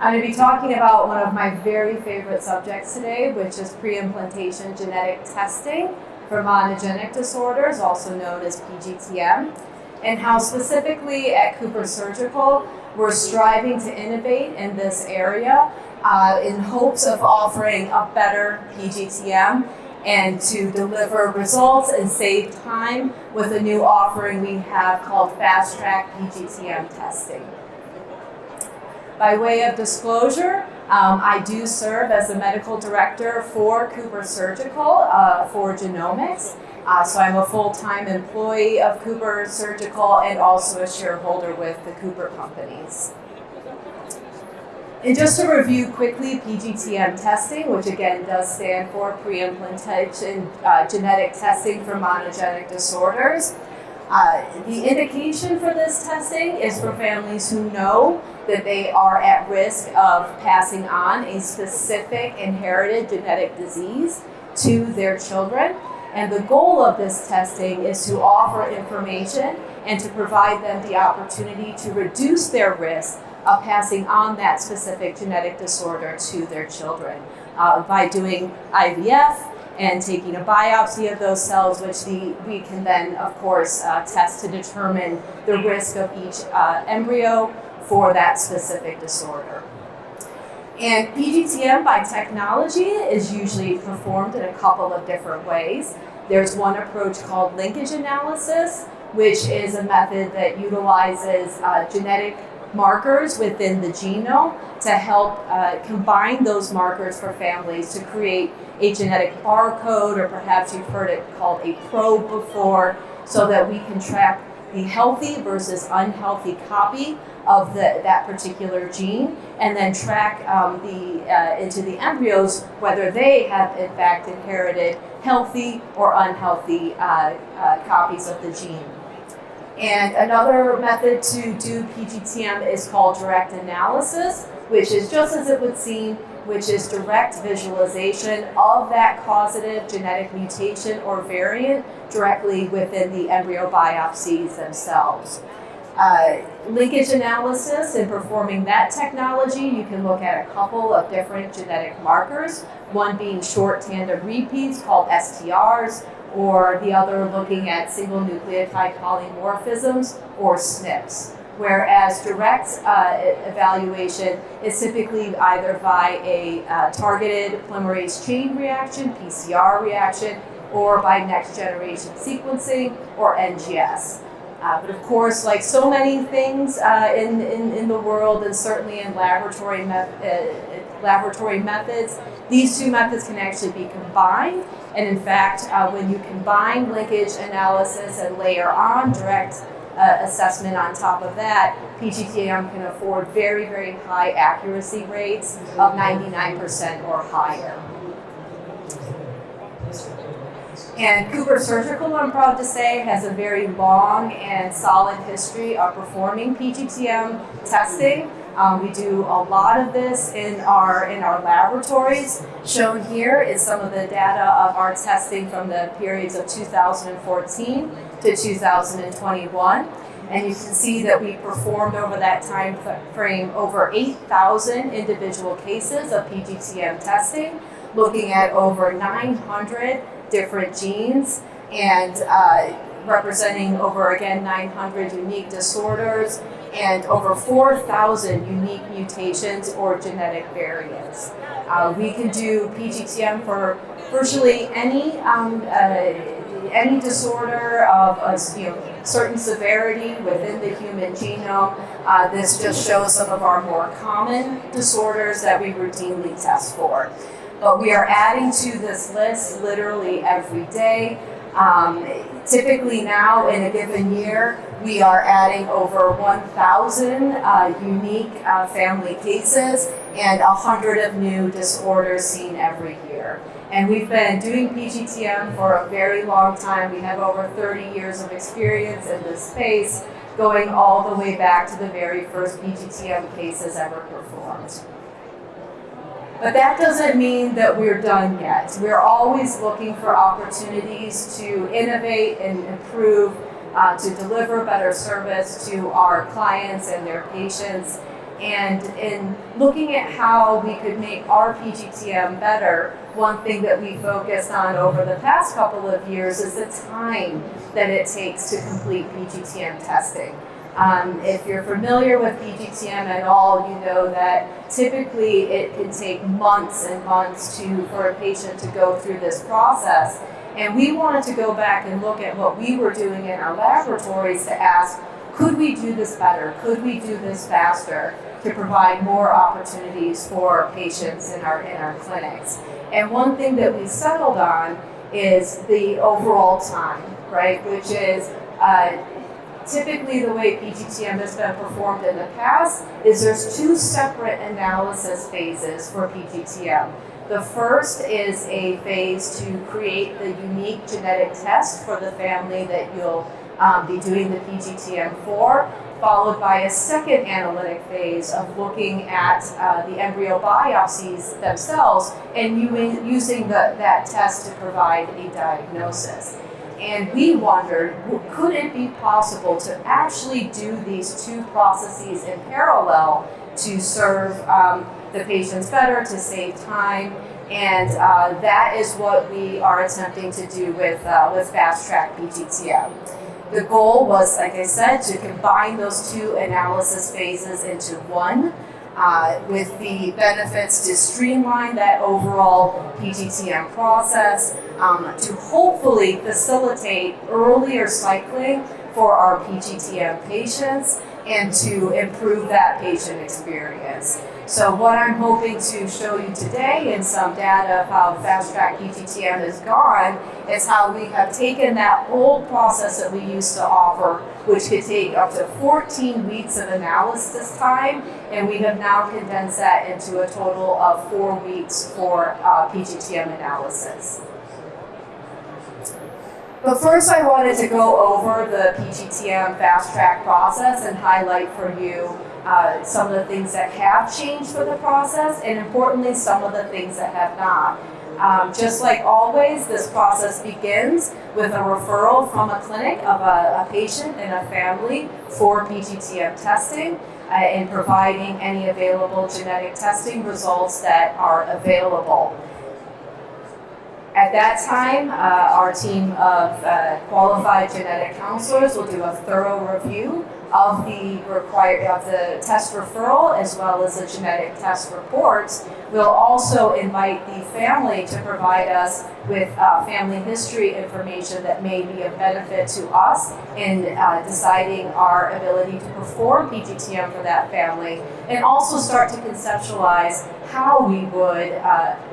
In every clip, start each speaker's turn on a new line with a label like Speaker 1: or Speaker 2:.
Speaker 1: I'm going to be talking about one of my very favorite subjects today, which is pre-implantation genetic testing for monogenic disorders, also known as PGT-M, and how specifically at CooperSurgical we're striving to innovate in this area in hopes of offering a better PGT-M and to deliver results and save time with a new offering we have called Fast-Track PGT-M testing. By way of disclosure, I do serve as the medical director for CooperSurgical for genomics. So I'm a full-time employee of CooperSurgical and also a shareholder with the Cooper companies. And just to review quickly, PGT-M testing, which again does stand for pre-implantation genetic testing for monogenic disorders. The indication for this testing is for families who know that they are at risk of passing on a specific inherited genetic disease to their children. And the goal of this testing is to offer information and to provide them the opportunity to reduce their risk of passing on that specific genetic disorder to their children by doing IVF and taking a biopsy of those cells, which we can then, of course, test to determine the risk of each embryo for that specific disorder. And PGT-M by technology is usually performed in a couple of different ways. There's one approach called linkage analysis, which is a method that utilizes genetic markers within the genome to help combine those markers for families to create a genetic barcode, or perhaps you've heard it called a probe before, so that we can track the healthy versus unhealthy copy of that particular gene, and then track into the embryos whether they have in fact inherited healthy or unhealthy copies of the gene. And another method to do PGT-M is called direct analysis, which is just as it would seem, which is direct visualization of that causative genetic mutation or variant directly within the embryo biopsies themselves. Linkage analysis, in performing that technology, you can look at a couple of different genetic markers, one being short tandem repeats called STRs, or the other looking at single nucleotide polymorphisms, or SNPs. Whereas direct evaluation is typically either by a targeted polymerase chain reaction, PCR reaction, or by next generation sequencing, or NGS. But of course, like so many things in the world, and certainly in laboratory methods, these two methods can actually be combined. And in fact, when you combine linkage analysis and layer on direct assessment on top of that, PGT-M can afford very, very high accuracy rates of 99% or higher. And CooperSurgical, I'm proud to say, has a very long and solid history of performing PGT-M testing. We do a lot of this in our laboratories. Shown here is some of the data of our testing from the periods of 2014 to 2021. And you can see that we performed over that time frame over 8,000 individual cases of PGT-M testing, looking at over 900 different genes and representing over, again, 900 unique disorders and over 4,000 unique mutations or genetic variants. We can do PGT-M for virtually any disorder of a certain severity within the human genome. This just shows some of our more common disorders that we routinely test for. But we are adding to this list literally every day. Typically now in a given year, we are adding over 1,000 unique family cases and 100 of new disorders seen every year. And we've been doing PGT-M for a very long time. We have over 30 years of experience in this space, going all the way back to the very first PGT-M cases ever performed. But that doesn't mean that we're done yet. We're always looking for opportunities to innovate and improve, to deliver better service to our clients and their patients. And in looking at how we could make our PGT-M better, one thing that we focused on over the past couple of years is the time that it takes to complete PGT-M testing. If you're familiar with PGT-M at all, you know that typically it can take months and months for a patient to go through this process. And we wanted to go back and look at what we were doing in our laboratories to ask, could we do this better? Could we do this faster to provide more opportunities for patients in our clinics? And one thing that we settled on is the overall time, right? Which is typically the way PGT-M has been performed in the past is there's two separate analysis phases for PGT-M. The first is a phase to create the unique genetic test for the family that you'll be doing the PGT-M for, followed by a second analytic phase of looking at the embryo biopsies themselves and using that test to provide a diagnosis. And we wondered, could it be possible to actually do these two processes in parallel to serve the patients better, to save time? And that is what we are attempting to do with Fast-Track PGT-M. The goal was, like I said, to combine those two analysis phases into one, with the benefits to streamline that overall PGT-M process, to hopefully facilitate earlier cycling for our PGT-M patients and to improve that patient experience. So what I'm hoping to show you today in some data of how Fast-Track PGT-M has gone is how we have taken that old process that we used to offer, which could take up to 14 weeks of analysis time, and we have now condensed that into a total of 4 weeks for PGT-M analysis. But first I wanted to go over the PGT-M fast-track process and highlight for you some of the things that have changed for the process, and importantly, some of the things that have not. Just like always, this process begins with a referral from a clinic of a patient and a family for PGT-M testing and providing any available genetic testing results that are available. At that time, our team of qualified genetic counselors will do a thorough review of the test referral as well as the genetic test reports. We'll also invite the family to provide us with family history information that may be of benefit to us in deciding our ability to perform PGT-M for that family, and also start to conceptualize how we would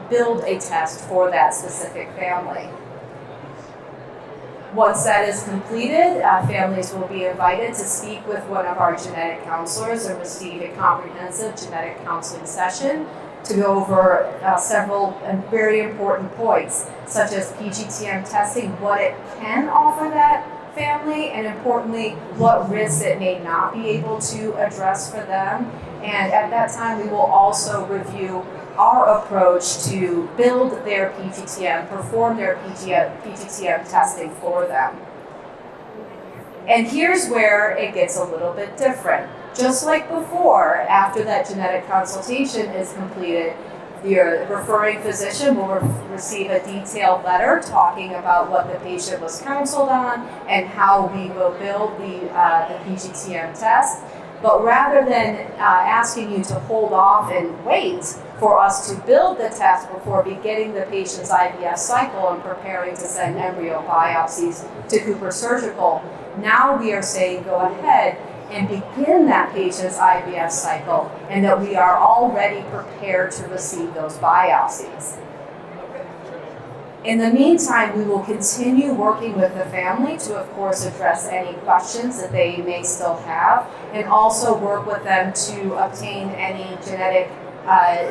Speaker 1: build a test for that specific family. Once that is completed, families will be invited to speak with one of our genetic counselors and receive a comprehensive genetic counseling session to go over several very important points, such as PGT-M testing, what it can offer that family, and importantly, what risks it may not be able to address for them. And at that time, we will also review our approach to build their PGT-M, perform their PGT-M testing for them. And here's where it gets a little bit different. Just like before, after that genetic consultation is completed, your referring physician will receive a detailed letter talking about what the patient was counseled on and how we will build the PGT-M test. But rather than asking you to hold off and wait for us to build the test before beginning the patient's IVF cycle and preparing to send embryo biopsies to CooperSurgical, now we are saying go ahead and begin that patient's IVF cycle, and that we are already prepared to receive those biopsies. In the meantime, we will continue working with the family to, of course, address any questions that they may still have, and also work with them to obtain any genetic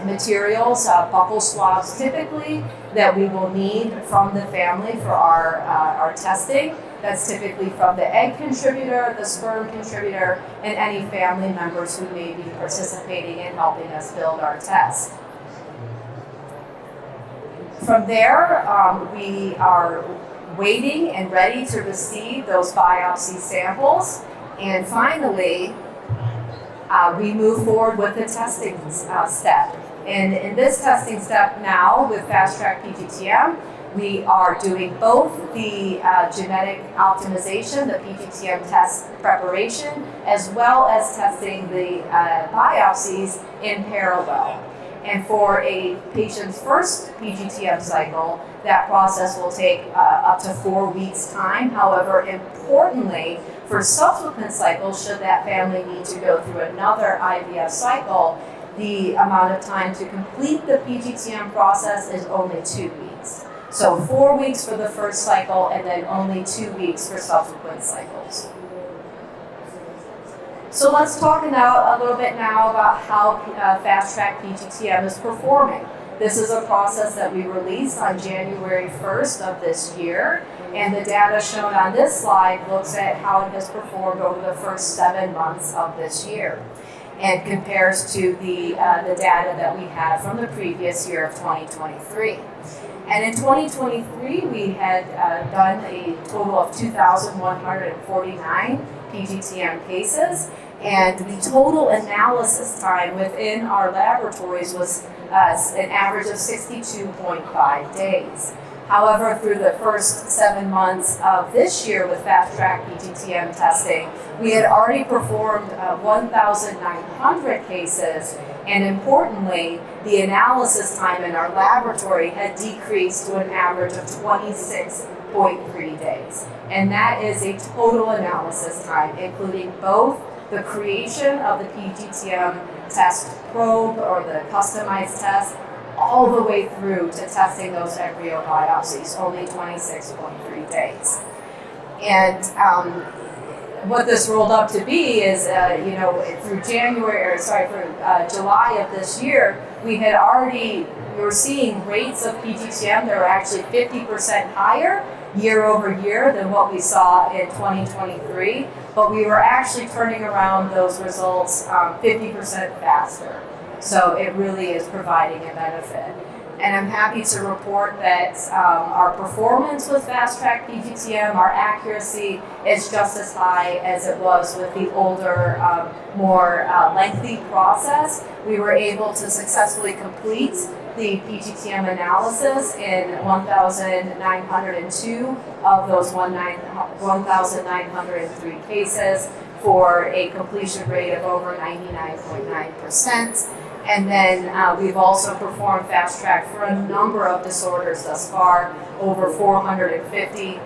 Speaker 1: materials, buccal swabs typically, that we will need from the family for our testing. That's typically from the egg contributor, the sperm contributor, and any family members who may be participating in helping us build our test. From there, we are waiting and ready to receive those biopsy samples. And finally, we move forward with the testing step. And in this testing step now with Fast-Track PGT-M, we are doing both the genetic optimization, the PGT-M test preparation, as well as testing the biopsies in parallel. And for a patient's first PGT-M cycle, that process will take up to 4 weeks' time. However, importantly, for subsequent cycles, should that family need to go through another IVF cycle, the amount of time to complete the PGT-M process is only 2 weeks. So 4 weeks for the first cycle and then only 2 weeks for subsequent cycles. So let's talk now a little bit now about how Fast-Track PGT-M is performing. This is a process that we released on January 1st of this year, and the data shown on this slide looks at how it has performed over the first 7 months of this year and compares to the data that we had from the previous year of 2023. And in 2023, we had done a total of 2,149 PGT-M cases, and the total analysis time within our laboratories was an average of 62.5 days. However, through the first 7 months of this year with Fast-Track PGT-M testing, we had already performed 1,900 cases, and importantly, the analysis time in our laboratory had decreased to an average of 26.3 days. And that is a total analysis time, including both the creation of the PGT-M test probe or the customized test, all the way through to testing those embryo biopsies, only 26.3 days. And what this rolled up to be is, through July of this year, we were seeing rates of PGT-M that were actually 50% higher year over year than what we saw in 2023, but we were actually turning around those results 50% faster. So it really is providing a benefit. And I'm happy to report that our performance with Fast-Track PGT-M, our accuracy is just as high as it was with the older, more lengthy process. We were able to successfully complete the PGT-M analysis in 1,902 of those 1,903 cases for a completion rate of over 99.9%. And then we've also performed Fast Track for a number of disorders thus far, over 450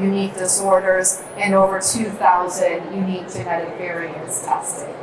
Speaker 1: unique disorders and over 2,000 unique genetic variants tested.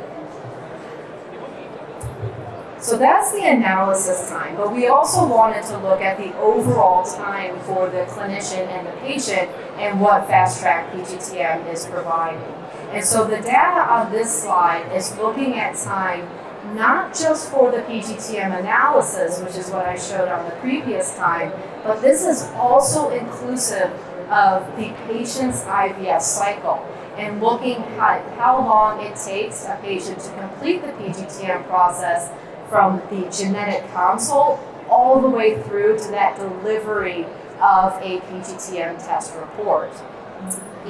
Speaker 1: So that's the analysis time, but we also wanted to look at the overall time for the clinician and the patient and what Fast Track PGT-M is providing. And so the data on this slide is looking at time not just for the PGT-M analysis, which is what I showed on the previous time, but this is also inclusive of the patient's IVF cycle and looking at how long it takes a patient to complete the PGT-M process from the genetic consult all the way through to that delivery of a PGT-M test report.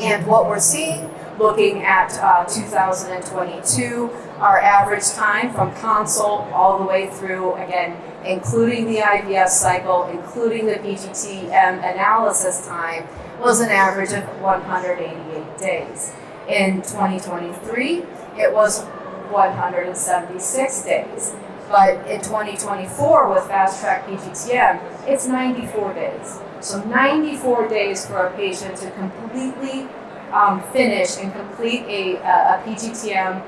Speaker 1: And what we're seeing, looking at 2022, our average time from consult all the way through, again, including the IVF cycle, including the PGT-M analysis time, was an average of 188 days. In 2023, it was 176 days. But in 2024, with Fast Track PGT-M, it's 94 days. So 94 days for a patient to completely finish and complete a PGT-M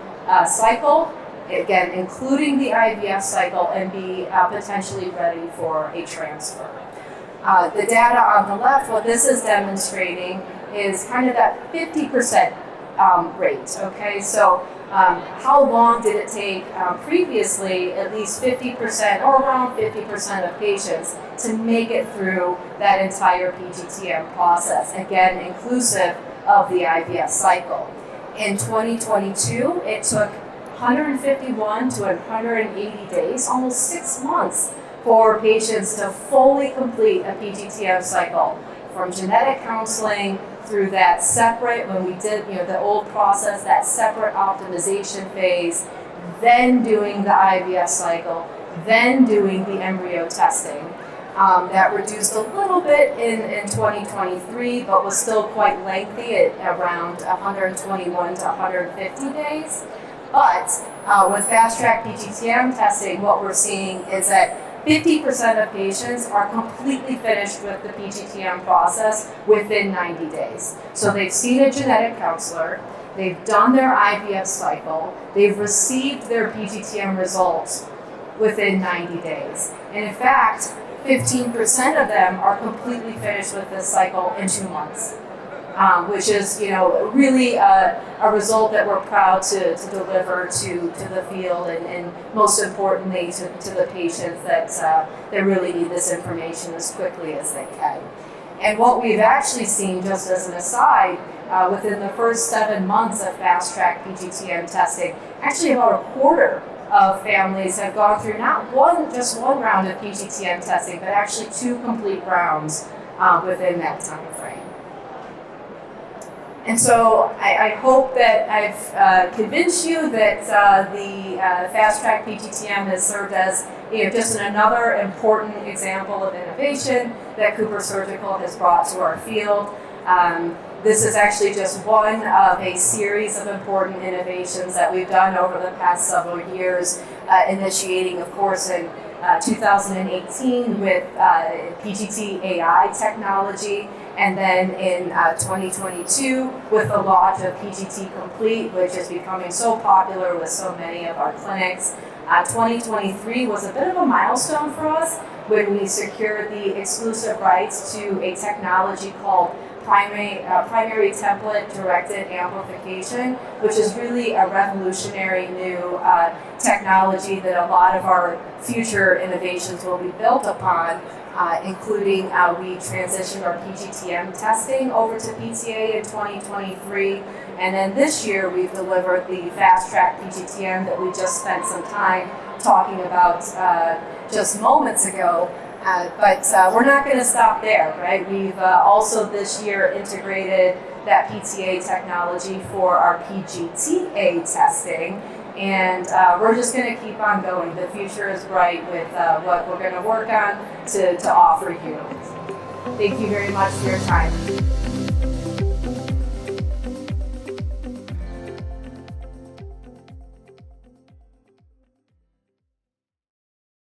Speaker 1: cycle, again, including the IVF cycle, and be potentially ready for a transfer. The data on the left, what this is demonstrating is kind of that 50% rate, okay? So how long did it take previously, at least 50% or around 50% of patients to make it through that entire PGT-M process, again, inclusive of the IVF cycle. In 2022, it took 151 to 180 days, almost 6 months, for patients to fully complete a PGT-M cycle, from genetic counseling through that separate, when we did, the old process, that separate optimization phase, then doing the IVF cycle, then doing the embryo testing. That reduced a little bit in 2023, but was still quite lengthy at around 121 to 150 days. But with Fast-Track PGT-M testing, what we're seeing is that 50% of patients are completely finished with the PGT-M process within 90 days. So they've seen a genetic counselor, they've done their IVF cycle, they've received their PGT-M results within 90 days. And in fact, 15% of them are completely finished with this cycle in 2 months, which is, really a result that we're proud to deliver to the field and most importantly to the patients that really need this information as quickly as they can. And what we've actually seen, just as an aside, within the first 7 months of Fast-Track PGT-M testing, actually about a quarter of families have gone through not just one round of PGT-M testing, but actually 2 complete rounds within that time frame. And so I hope that I've convinced you that the Fast-Track PGT-M has served as just another important example of innovation that CooperSurgical has brought to our field. This is actually just one of a series of important innovations that we've done over the past several years, initiating, of course, in 2018 with PGT AI technology, and then in 2022 with the launch of PGT Complete, which is becoming so popular with so many of our clinics. 2023 was a bit of a milestone for us when we secured the exclusive rights to a technology called primary template directed amplification, which is really a revolutionary new technology that a lot of our future innovations will be built upon, including we transitioned our PGT-M testing over to PTA in 2023, and then this year we've delivered the Fast-Track PGT-M that we just spent some time talking about just moments ago. But we're not going to stop there, right? We've also this year integrated that PTA technology for our PGT-A testing, and we're just going to keep on going. The future is bright with what we're going to work on to offer you. Thank you very much for your time.